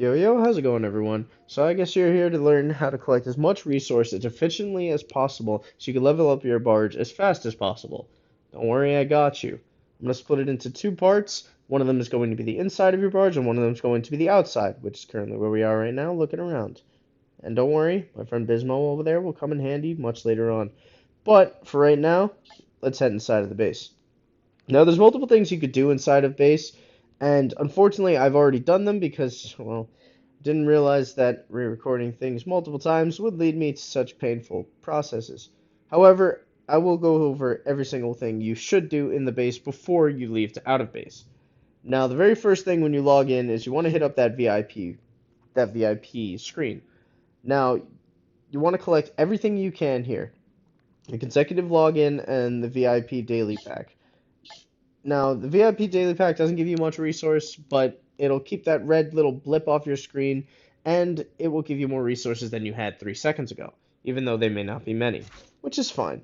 Yo, yo, how's it going, everyone? So I guess you're here to learn how to collect as much resources efficiently as possible so you can level up your barge as fast as possible. Don't worry, I got you. I'm going to split it into two parts. One of them is going to be the inside of your barge, and one of them is going to be the outside, which is currently where we are right now, looking around. And don't worry, my friend Bismo over there will come in handy much later on. But for right now, let's head inside of the base. Now, there's multiple things you could do inside of base, and unfortunately, I've already done them because, well, didn't realize that re-recording things multiple times would lead me to such painful processes. However, I will go over every single thing you should do in the base before you leave to out of base. Now, the very first thing when you log in is you want to hit up that VIP screen. Now, you want to collect everything you can here. The consecutive login and the VIP daily pack. Now, the VIP daily pack doesn't give you much resource, but it'll keep that red little blip off your screen, and it will give you more resources than you had 3 seconds ago, even though they may not be many, which is fine.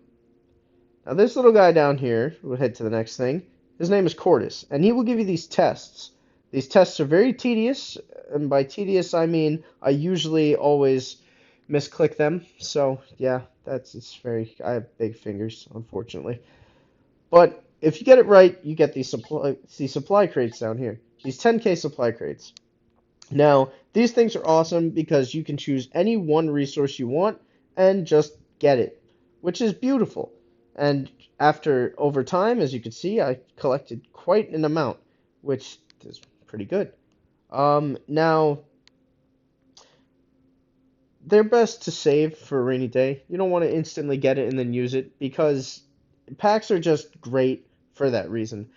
Now, this little guy down here, we'll head to the next thing. His name is Cordis, and he will give you these tests. These tests are very tedious, and by tedious I mean I usually always misclick them. So yeah, I have big fingers, unfortunately. But if you get it right, you get these supply crates down here. These 10k supply crates. Now, these things are awesome because you can choose any one resource you want and just get it, which is beautiful. And over time, as you can see, I collected quite an amount, which is pretty good. Now, they're best to save for a rainy day. You don't want to instantly get it and then use it because packs are just great for that reason.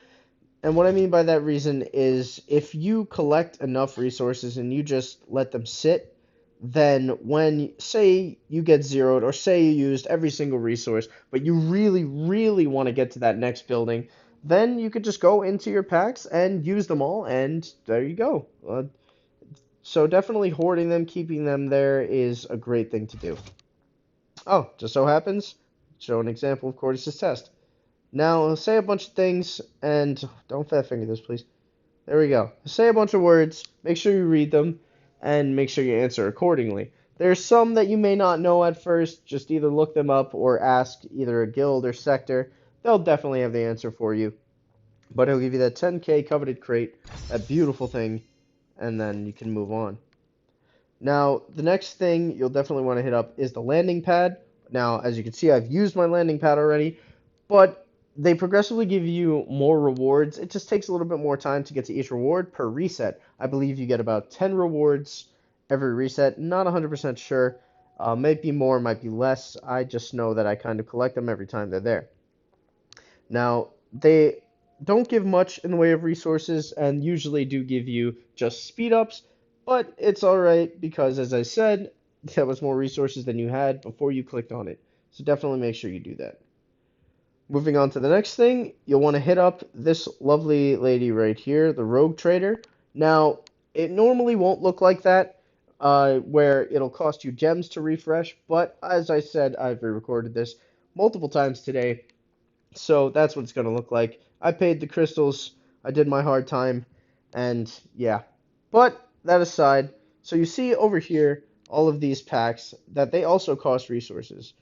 And what I mean by that reason is if you collect enough resources and you just let them sit, then when, say, you get zeroed or say you used every single resource, but you really, really want to get to that next building, then you could just go into your packs and use them all, and there you go. So definitely hoarding them, keeping them there is a great thing to do. Oh, just so happens, show an example of Cordis' test. Now, I'll say a bunch of things, and don't fat finger this, please. There we go. Say a bunch of words, make sure you read them, and make sure you answer accordingly. There's some that you may not know at first, just either look them up or ask either a guild or sector. They'll definitely have the answer for you. But he'll give you that 10k coveted crate, that beautiful thing, and then you can move on. Now, the next thing you'll definitely want to hit up is the landing pad. Now, as you can see, I've used my landing pad already, but they progressively give you more rewards. It just takes a little bit more time to get to each reward per reset. I believe you get about 10 rewards every reset. Not 100% sure. Might be more, might be less. I just know that I kind of collect them every time they're there. Now, they don't give much in the way of resources and usually do give you just speed ups, but it's alright because, as I said, that was more resources than you had before you clicked on it. So definitely make sure you do that. Moving on to the next thing, you'll want to hit up this lovely lady right here, the Rogue Trader. Now, it normally won't look like that, where it'll cost you gems to refresh, but as I said, I've re-recorded this multiple times today, so that's what it's going to look like. I paid the crystals, I did my hard time, and yeah. But that aside, so you see over here all of these packs that they also cost resources.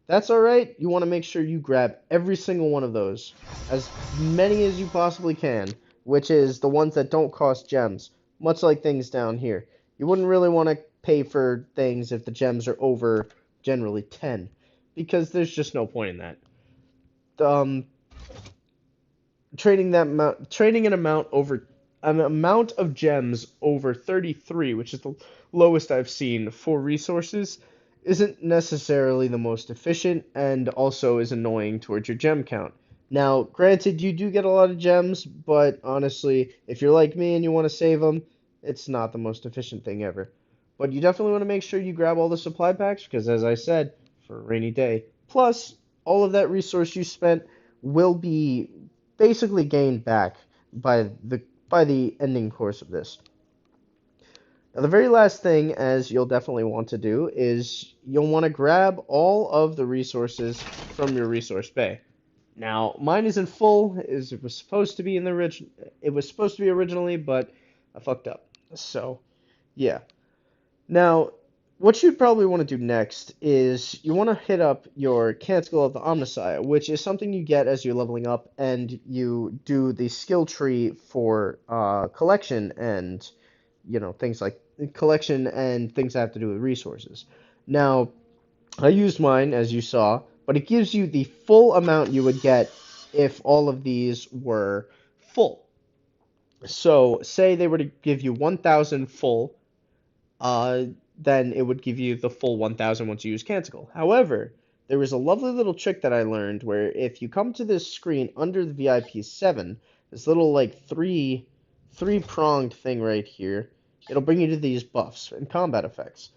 That's alright, you want to make sure you grab every single one of those, as many as you possibly can, which is the ones that don't cost gems, much like things down here. You wouldn't really want to pay for things if the gems are over generally 10, because there's just no point in that. Trading an amount of gems over 33, which is the lowest I've seen for resources, isn't necessarily the most efficient and also is annoying towards your gem count. Now, granted, you do get a lot of gems, but honestly, if you're like me and you want to save them, it's not the most efficient thing ever. But you definitely want to make sure you grab all the supply packs because, as I said, for a rainy day. Plus, all of that resource you spent will be basically gained back by the ending course of this. Now, the very last thing, as you'll definitely want to do, is you'll want to grab all of the resources from your resource bay. Now, mine isn't full, as it was supposed to be originally, but I fucked up. So, Yeah. Now, what you'd probably want to do next is you want to hit up your Canticle of the Omnissiah, which is something you get as you're leveling up, and you do the skill tree for collection and things like collection and things that have to do with resources. Now, I used mine as you saw, but it gives you the full amount you would get if all of these were full. So, say they were to give you 1,000 full, uh, then it would give you the full 1,000 once you use Canticle. However, there was a lovely little trick that I learned where if you come to this screen under the VIP 7, this little like three pronged thing right here, it'll bring you to these buffs and combat effects.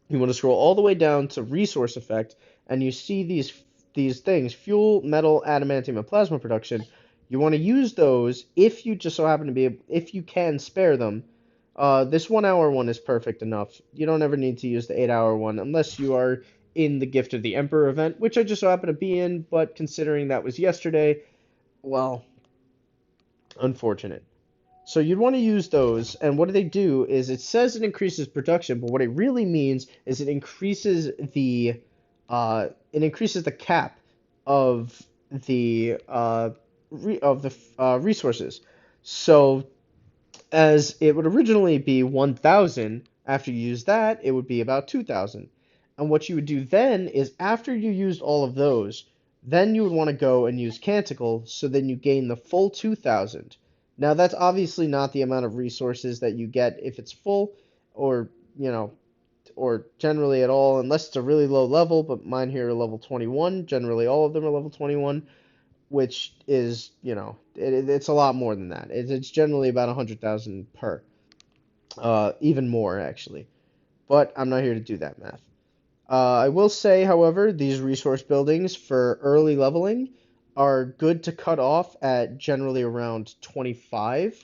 You want to scroll all the way down to resource effect, and you see these things: fuel, metal, adamantium, and plasma production. You want to use those if you just so happen to be if you can spare them. This 1 hour one is perfect enough. You don't ever need to use the 8 hour one unless you are in the Gift of the Emperor event, which I just so happen to be in. But considering that was yesterday, well, unfortunate. So you'd want to use those, and what do they do is it says it increases production, but what it really means is it increases the cap of the resources. So as it would originally be 1,000, after you use that, it would be about 2,000. And what you would do then is after you used all of those, then you would want to go and use Canticle, so then you gain the full 2,000. Now, that's obviously not the amount of resources that you get if it's full, or, or generally at all, unless it's a really low level, but mine here are level 21. Generally, all of them are level 21, which is, it's a lot more than that. It's generally about 100,000 per, even more, actually. But I'm not here to do that math. I will say, however, these resource buildings for early leveling are good to cut off at generally around 25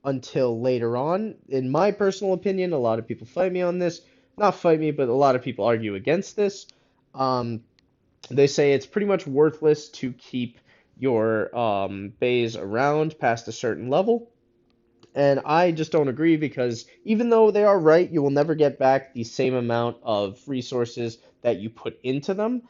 until later on. In my personal opinion, a lot of people fight me on this. Not fight me, but a lot of people argue against this. Um, they say it's pretty much worthless to keep your bays around past a certain level. And I just don't agree because even though they are right, you will never get back the same amount of resources that you put into them.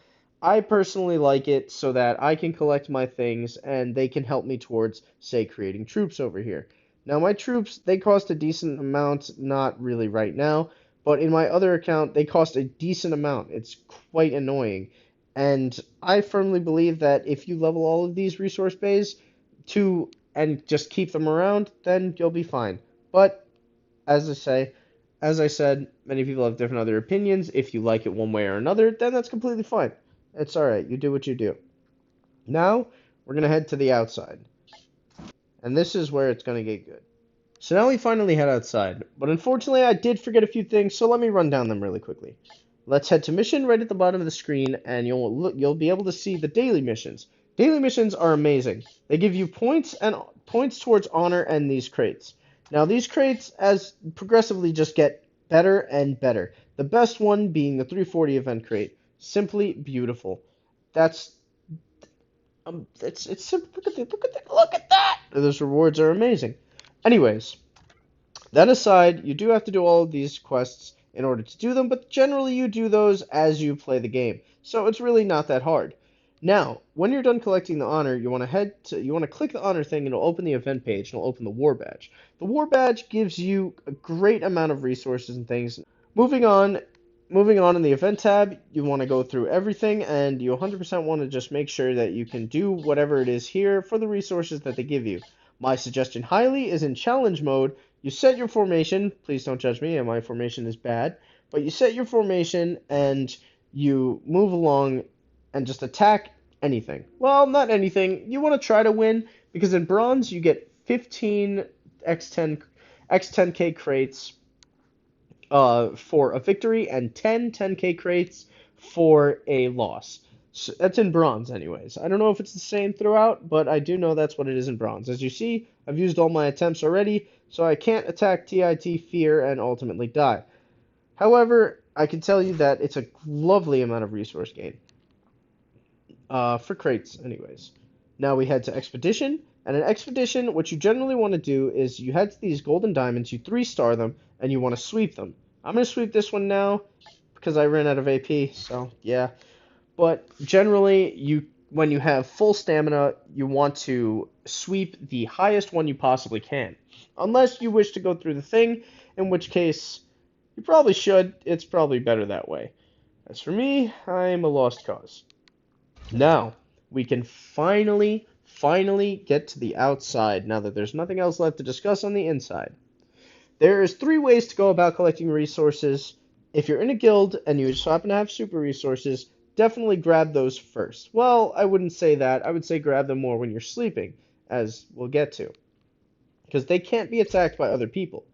I personally like it so that I can collect my things and they can help me towards, say, creating troops over here. Now, my troops, they cost a decent amount, not really right now, but in my other account, they cost a decent amount. It's quite annoying. And I firmly believe that if you level all of these resource bays to and just keep them around, then you'll be fine. But as I say, as I said, many people have different other opinions. If you like it one way or another, then that's completely fine. It's all right. You do what you do. Now we're gonna head to the outside, and this is where it's gonna get good. So now we finally head outside, but unfortunately I did forget a few things, so let me run down them really quickly. Let's head to mission right at the bottom of the screen, and you'll be able to see the daily missions. Daily missions are amazing. They give you points towards honor and these crates. Now these crates as progressively just get better and better. The best one being the 340 event crate. Simply beautiful. That's it's simple. Look at that. Those rewards are amazing. Anyways, that aside, you do have to do all of these quests in order to do them, but generally you do those as you play the game. So it's really not that hard. Now, when you're done collecting the honor, you want to click the honor thing and it'll open the event page and it'll open the war badge. The war badge gives you a great amount of resources and things. Moving on, moving on in the event tab, you want to go through everything and you 100% want to just make sure that you can do whatever it is here for the resources that they give you. My suggestion highly is in challenge mode. You set your formation. Please don't judge me, and my formation is bad. But you set your formation and you move along and just attack anything. Well, not anything. You want to try to win because in bronze you get 15 X10K crates for a victory and 10 10K crates for a loss. So that's in bronze, anyways. I don't know if it's the same throughout, but I do know that's what it is in bronze. As you see, I've used all my attempts already, so I can't attack TIT Fear and ultimately die. However, I can tell you that it's a lovely amount of resource gain. For crates, anyways. Now we head to Expedition. And an expedition, what you generally want to do is you head to these golden diamonds, you 3-star them, and you want to sweep them. I'm going to sweep this one now because I ran out of AP, so yeah. But generally, when you have full stamina, you want to sweep the highest one you possibly can. Unless you wish to go through the thing, in which case you probably should. It's probably better that way. As for me, I'm a lost cause. Now, we can finally get to the outside now that there's nothing else left to discuss on the inside. There's 3 ways to go about collecting resources. If you're in a guild and you just happen to have super resources, definitely grab those first. Well, I wouldn't say that. I would say grab them more when you're sleeping, as we'll get to, because they can't be attacked by other people.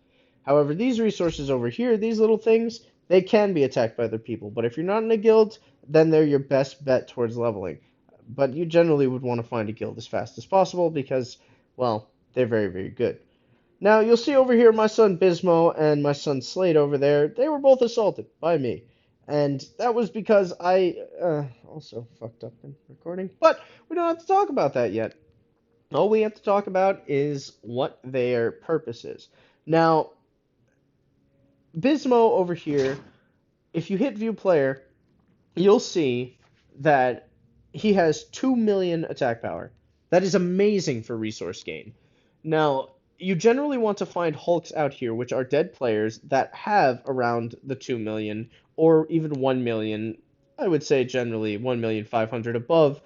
However, these resources over here, these little things, they can be attacked by other people. But if you're not in a guild, then they're your best bet towards leveling. But you generally would want to find a guild as fast as possible because, well, they're very, very good. Now, you'll see over here my son Bismo and my son Slade over there. They were both assaulted by me. And that was because I also fucked up in recording. But we don't have to talk about that yet. All we have to talk about is what their purpose is. Now, Bismo over here, if you hit view player, you'll see that he has 2 million attack power. That is amazing for resource gain. Now, you generally want to find Hulks out here, which are dead players that have around the 2 million or even 1 million. I would say generally 1,500,000 above,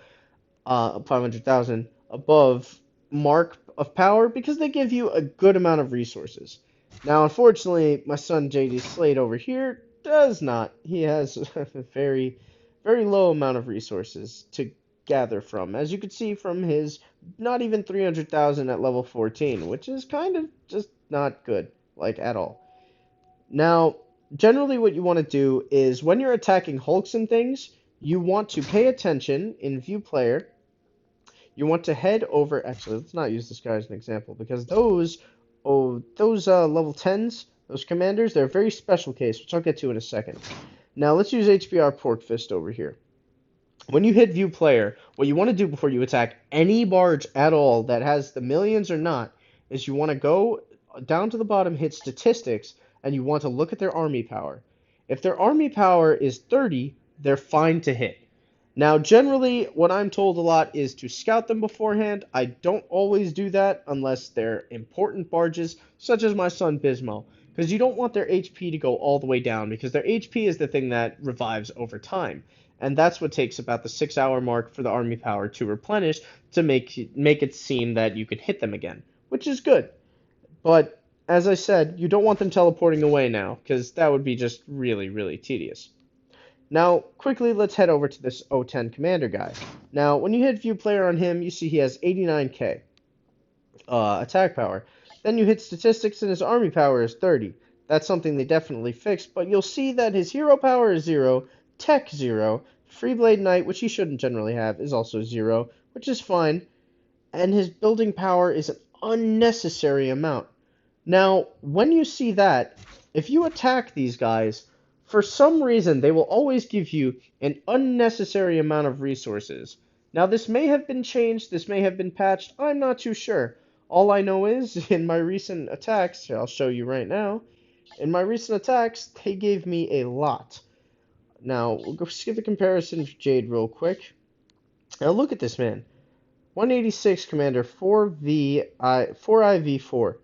500,000 above mark of power because they give you a good amount of resources. Now, unfortunately, my son JD Slade over here does not. He has a very, very low amount of resources to gather from, as you can see from his not even 300,000 at level 14, which is kind of just not good, like at all. Now, generally what you want to do is when you're attacking Hulks and things, you want to pay attention in view player. You want to head over, actually, let's not use this guy as an example, because those level 10s, those commanders, they're a very special case, which I'll get to in a second. Now, let's use HBR Pork Fist over here. When you hit view player, what you want to do before you attack any barge at all that has the millions or not, is you want to go down to the bottom, hit statistics, and you want to look at their army power. If their army power is 30, they're fine to hit. Now, generally, what I'm told a lot is to scout them beforehand. I don't always do that unless they're important barges, such as my son Bismo, because you don't want their HP to go all the way down, because their HP is the thing that revives over time. And that's what takes about the 6-hour mark for the army power to replenish to make it seem that you can hit them again, which is good. But, as I said, you don't want them teleporting away now, because that would be just really, really tedious. Now, quickly, let's head over to this O10 commander guy. Now, when you hit view player on him, you see he has 89k attack power. Then you hit statistics and his army power is 30. That's something they definitely fixed, but you'll see that his hero power is 0, tech 0, free blade knight, which he shouldn't generally have, is also 0, which is fine, and his building power is an unnecessary amount. Now, when you see that, if you attack these guys, for some reason, they will always give you an unnecessary amount of resources. Now, this may have been changed, this may have been patched, I'm not too sure. All I know is, in my recent attacks, I'll show you right now, in my recent attacks, they gave me a lot. Now, we'll go skip the comparison for Jade real quick. Now, look at this man. 186 Commander, 4IV4.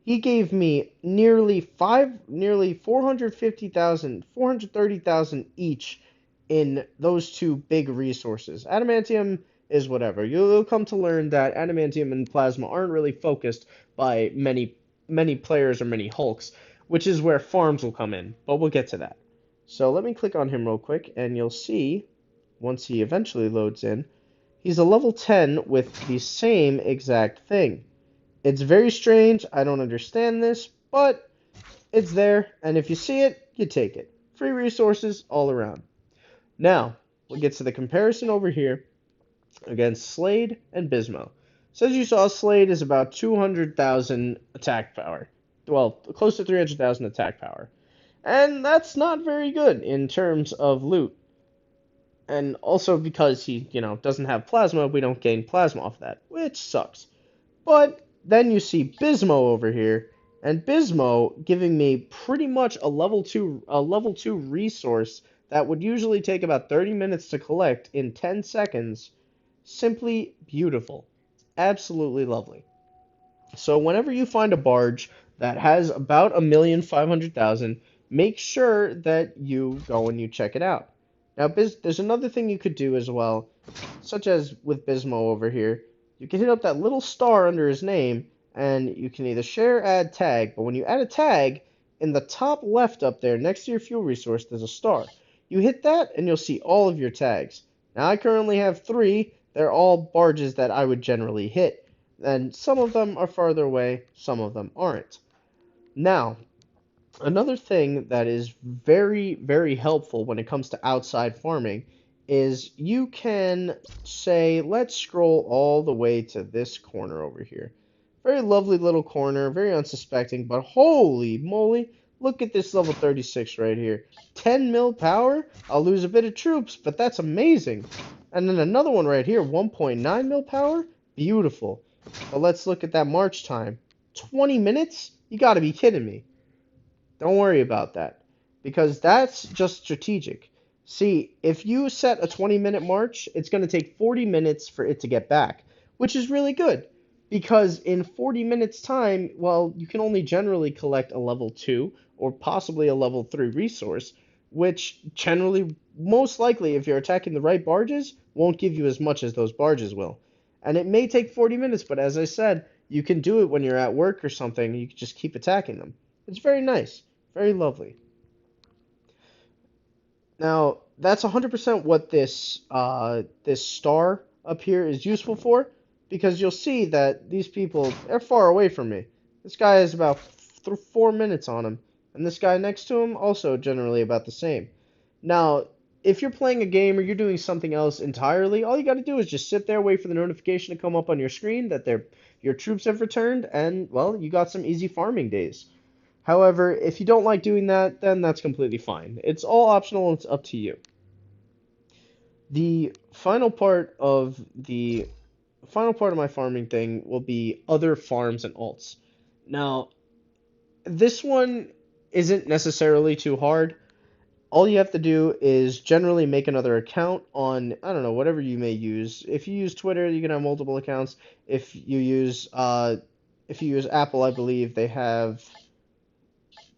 He gave me nearly 450,000, 430,000 each in those 2 big resources. Adamantium is whatever. You'll come to learn that Adamantium and Plasma aren't really focused by many players or many Hulks, which is where farms will come in, but we'll get to that. So let me click on him real quick, and you'll see, once he eventually loads in, he's a level 10 with the same exact thing. It's very strange, I don't understand this, but it's there, and if you see it, you take it. Free resources all around. Now, we'll get to the comparison over here against Slade and Bismo. So as you saw, Slade is about 200,000 attack power. Well, close to 300,000 attack power. And that's not very good in terms of loot. And also because he, doesn't have plasma, we don't gain plasma off that, which sucks. But then you see Bismo over here, and Bismo giving me pretty much a level 2 resource that would usually take about 30 minutes to collect in 10 seconds. Simply beautiful. Absolutely lovely. So whenever you find a barge that has about 1,500,000, make sure that you go and you check it out. Now, there's another thing you could do as well, such as with Bismo over here. You can hit up that little star under his name, and you can either share, add, tag. But when you add a tag, in the top left up there, next to your fuel resource, there's a star. You hit that, and you'll see all of your tags. Now, I currently have 3. They're all barges that I would generally hit. And some of them are farther away, some of them aren't. Now, another thing that is very, very helpful when it comes to outside farming is you can say, let's scroll all the way to this corner over here. Very lovely little corner, very unsuspecting, but holy moly, look at this level 36 right here. 10 mil power? I'll lose a bit of troops, but that's amazing. And then another one right here, 1.9 mil power? Beautiful. But let's look at that march time. 20 minutes? You gotta be kidding me. Don't worry about that, because that's just strategic. See, if you set a 20-minute march, it's going to take 40 minutes for it to get back, which is really good, because in 40 minutes time, well, you can only generally collect a level 2 or possibly a level 3 resource, which generally, most likely, if you're attacking the right barges, won't give you as much as those barges will. And it may take 40 minutes, but as I said, you can do it when you're at work or something. You can just keep attacking them. It's very nice. Very lovely. Now, that's 100% what this star up here is useful for, because you'll see that these people, they're far away from me. This guy has about 4 minutes on him, and this guy next to him also generally about the same. Now, if you're playing a game or you're doing something else entirely, all you got to do is just sit there, wait for the notification to come up on your screen that your troops have returned, and, well, you got some easy farming days. However, if you don't like doing that, then that's completely fine. It's all optional and it's up to you. The final part of my farming thing will be other farms and alts. Now, this one isn't necessarily too hard. All you have to do is generally make another account on, I don't know, whatever you may use. If you use Twitter, you can have multiple accounts. If you use Apple, I believe they have.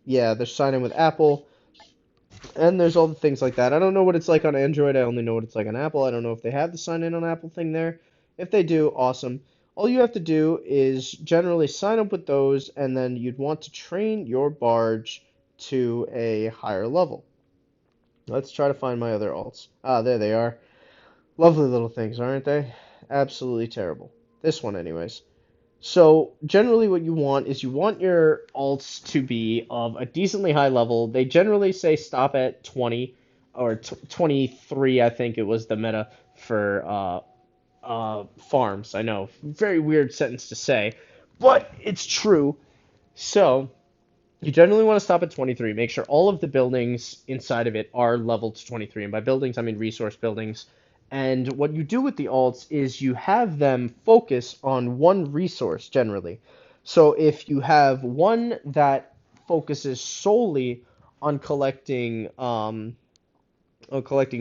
Yeah, they're signing with Apple, and there's all the things like that. I don't know what it's like on Android. I only know what it's like on Apple. I don't know if they have the sign in on Apple thing there. If they do, awesome. All you have to do is generally sign up with those, and then you'd want to train your barge to a higher level. Let's try to find my other alts. Ah, there they are. Lovely little things, aren't they? Absolutely terrible. This one, anyways. So generally what you want is you want your alts to be of a decently high level. They generally say stop at 20 or 23, I think it was the meta for farms. I know, very weird sentence to say, but it's true. So you generally want to stop at 23. Make sure all of the buildings inside of it are leveled to 23. And by buildings, I mean resource buildings. And what you do with the alts is you have them focus on one resource generally. So if you have one that focuses solely on collecting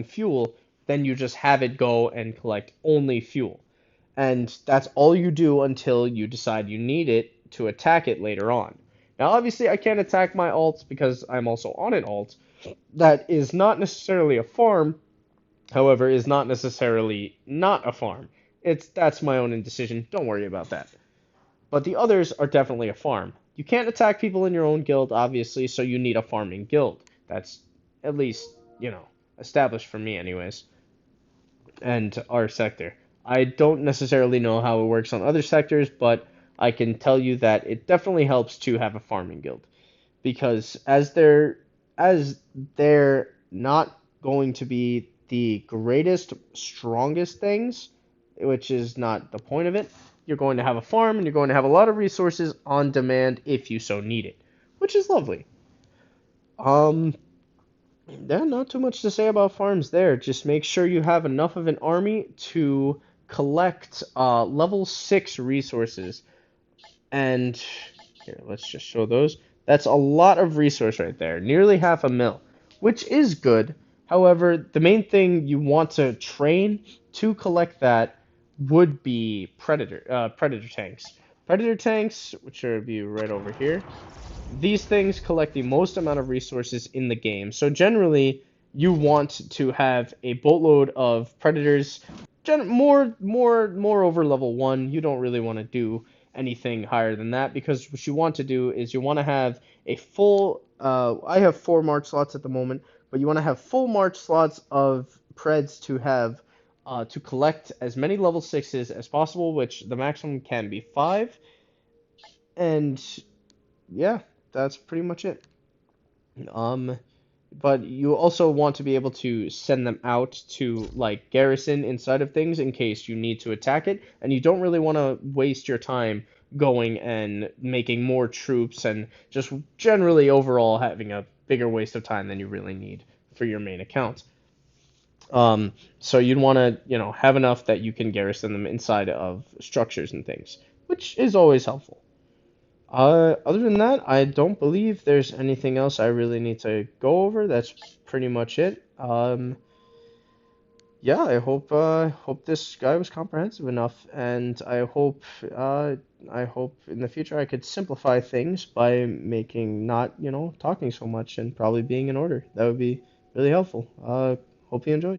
fuel, then you just have it go and collect only fuel. And that's all you do until you decide you need it to attack it later on. Now, obviously, I can't attack my alts because I'm also on an alt that is not necessarily a farm, however, is not necessarily not a farm. That's my own indecision. Don't worry about that. But the others are definitely a farm. You can't attack people in your own guild, obviously, so you need a farming guild. That's at least, established for me anyways. And our sector. I don't necessarily know how it works on other sectors, but I can tell you that it definitely helps to have a farming guild. Because as they're not going to be the greatest, strongest things, which is not the point of it, you're going to have a farm and you're going to have a lot of resources on demand if you so need it, which is lovely. Yeah, not too much to say about farms there. Just make sure you have enough of an army to collect level 6 resources. And here, let's just show those. That's a lot of resource right there, nearly half a mil, which is good. However, the main thing you want to train to collect that would be predator tanks. Predator tanks, which would be right over here. These things collect the most amount of resources in the game. So generally, you want to have a boatload of predators. More over level 1. You don't really want to do anything higher than that because what you want to do is you want to have a full. I have 4 March slots at the moment, but you want to have full March slots of Preds to have to collect as many level 6s as possible, which the maximum can be 5. And yeah, that's pretty much it. Um, but you also want to be able to send them out to like garrison inside of things in case you need to attack it, and you don't really want to waste your time going and making more troops and just generally overall having a bigger waste of time than you really need for your main account. So you'd want to, have enough that you can garrison them inside of structures and things, which is always helpful. Other than that, I don't believe there's anything else I really need to go over. That's pretty much it. Yeah, I hope this guy was comprehensive enough, and I hope in the future I could simplify things by making not, talking so much and probably being in order. That would be really helpful. Hope you enjoyed.